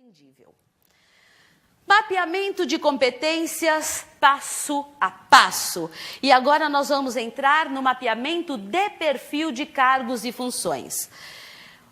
entendível. Mapeamento de competências passo a passo. E agora nós vamos entrar no mapeamento de perfil de cargos e funções.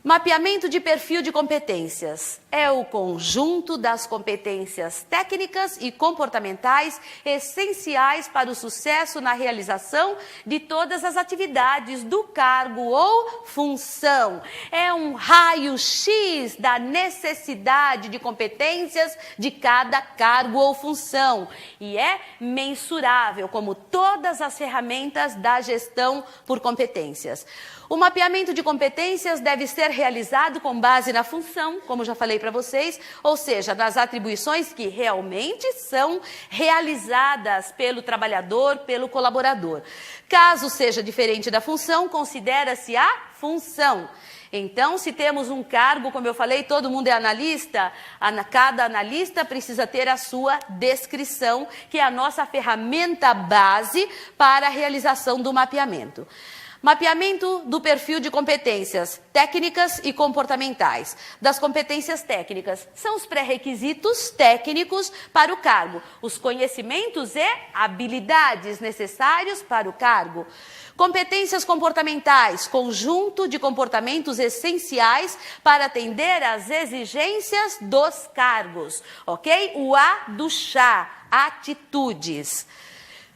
Mapeamento de perfil de competências é o conjunto das competências técnicas e comportamentais essenciais para o sucesso na realização de todas as atividades do cargo ou função. É um raio-x da necessidade de competências de cada cargo ou função e é mensurável como todas as ferramentas da gestão por competências. O mapeamento de competências deve ser realizado com base na função, como já falei para vocês, ou seja, nas atribuições que realmente são realizadas pelo trabalhador, pelo colaborador. Caso seja diferente da função, considera-se a função. Então, se temos um cargo, como eu falei, todo mundo é analista, cada analista precisa ter a sua descrição, que é a nossa ferramenta base para a realização do mapeamento. Mapeamento do perfil de competências técnicas e comportamentais. Das competências técnicas, são os pré-requisitos técnicos para o cargo, os conhecimentos e habilidades necessários para o cargo. Competências comportamentais, conjunto de comportamentos essenciais para atender às exigências dos cargos, ok? O A do chá, atitudes.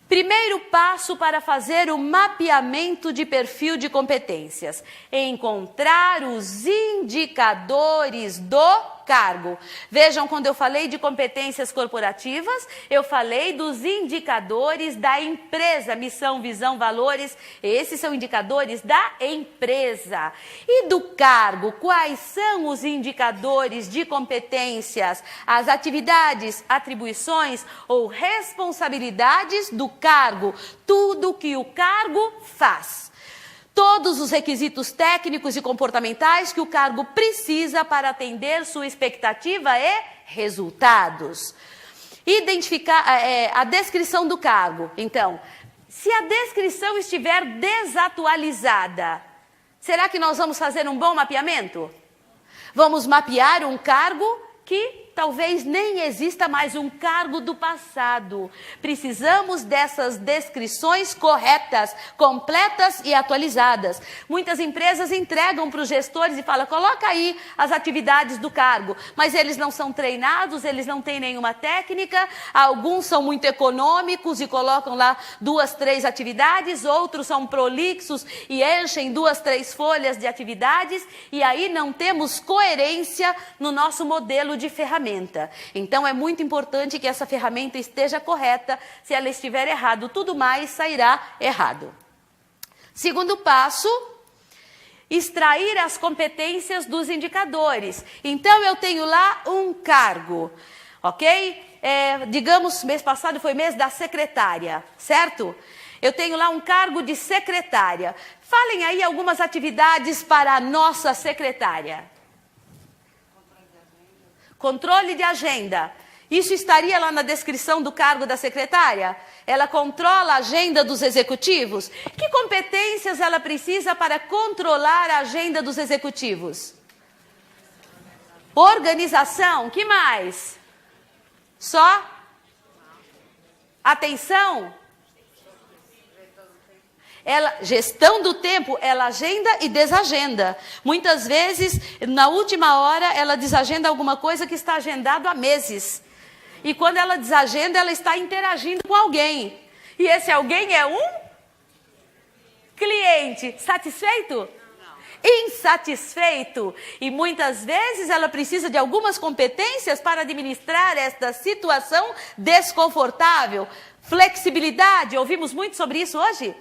Primeiro passo para fazer o mapeamento de perfil de competências: encontrar os indicadores do cargo. Vejam, quando eu falei de competências corporativas, eu falei dos indicadores da empresa, missão, visão, valores, esses são indicadores da empresa. E do cargo, quais são os indicadores de competências, as atividades, atribuições ou responsabilidades do cargo, tudo que o cargo faz. Todos os requisitos técnicos e comportamentais que o cargo precisa para atender sua expectativa e resultados. Identificar a descrição do cargo. Então, se a descrição estiver desatualizada, será que nós vamos fazer um bom mapeamento? Vamos mapear um cargo que talvez nem exista mais, um cargo do passado. Precisamos dessas descrições corretas, completas e atualizadas. Muitas empresas entregam para os gestores e falam, coloca aí as atividades do cargo, mas eles não são treinados, eles não têm nenhuma técnica, alguns são muito econômicos e colocam lá 2, 3 atividades, outros são prolixos e enchem 2, 3 folhas de atividades, e aí não temos coerência no nosso modelo de ferramenta. Então é muito importante que essa ferramenta esteja correta. Se ela estiver errado, tudo mais sairá errado. Segundo passo, extrair as competências dos indicadores. Então eu tenho lá um cargo, ok? Digamos, mês passado foi mês da secretária, certo? Eu tenho lá um cargo de secretária. Falem aí algumas atividades para a nossa secretária. Controle de agenda. Isso estaria lá na descrição do cargo da secretária? Ela controla a agenda dos executivos? Que competências ela precisa para controlar a agenda dos executivos? Organização. Que mais? Só? Atenção? Gestão do tempo, ela agenda e desagenda. Muitas vezes, na última hora, ela desagenda alguma coisa que está agendado há meses. E quando ela desagenda, ela está interagindo com alguém. E esse alguém é um cliente. Satisfeito? Insatisfeito. E muitas vezes ela precisa de algumas competências para administrar esta situação desconfortável. Flexibilidade, ouvimos muito sobre isso hoje?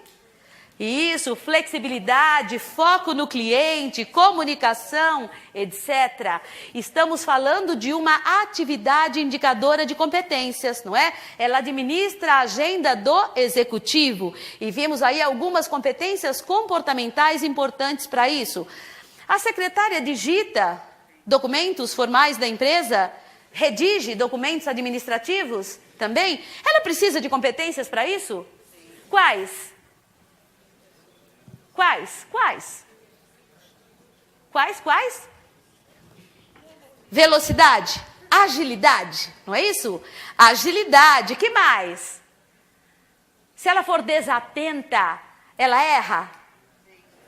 Isso, flexibilidade, foco no cliente, comunicação, etc. Estamos falando de uma atividade indicadora de competências, não é? Ela administra a agenda do executivo. E vimos aí algumas competências comportamentais importantes para isso. A secretária digita documentos formais da empresa? Redige documentos administrativos também? Ela precisa de competências para isso? Quais? Quais? Velocidade. agilidade, não é isso? Agilidade, que mais? Se ela for desatenta, ela erra?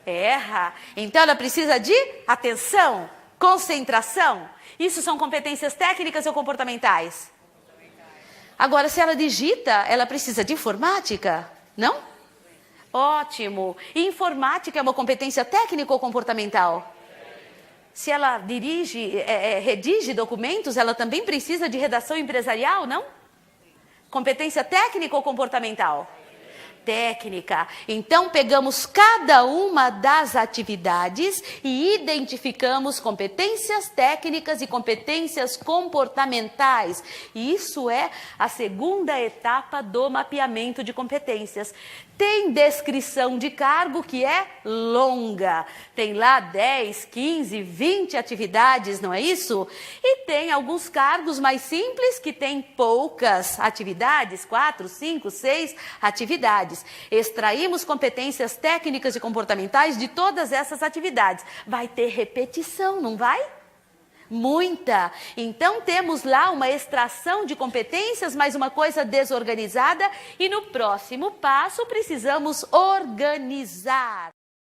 Erra. Então ela precisa de atenção, concentração. Isso são competências técnicas ou comportamentais? Agora, se ela digita, ela precisa de informática, não? Ótimo. E informática é uma competência técnica ou comportamental? Se ela redige documentos, ela também precisa de redação empresarial, não? Competência técnica ou comportamental? Técnica. Então, pegamos cada uma das atividades e identificamos competências técnicas e competências comportamentais. E isso é a segunda etapa do mapeamento de competências. Tem descrição de cargo que é longa. Tem lá 10, 15, 20 atividades, não é isso? E tem alguns cargos mais simples que tem poucas atividades, 4, 5, 6 atividades. Extraímos competências técnicas e comportamentais de todas essas atividades. Vai ter repetição, não vai? Muita. Então temos lá uma extração de competências, mas uma coisa desorganizada, e no próximo passo precisamos organizar.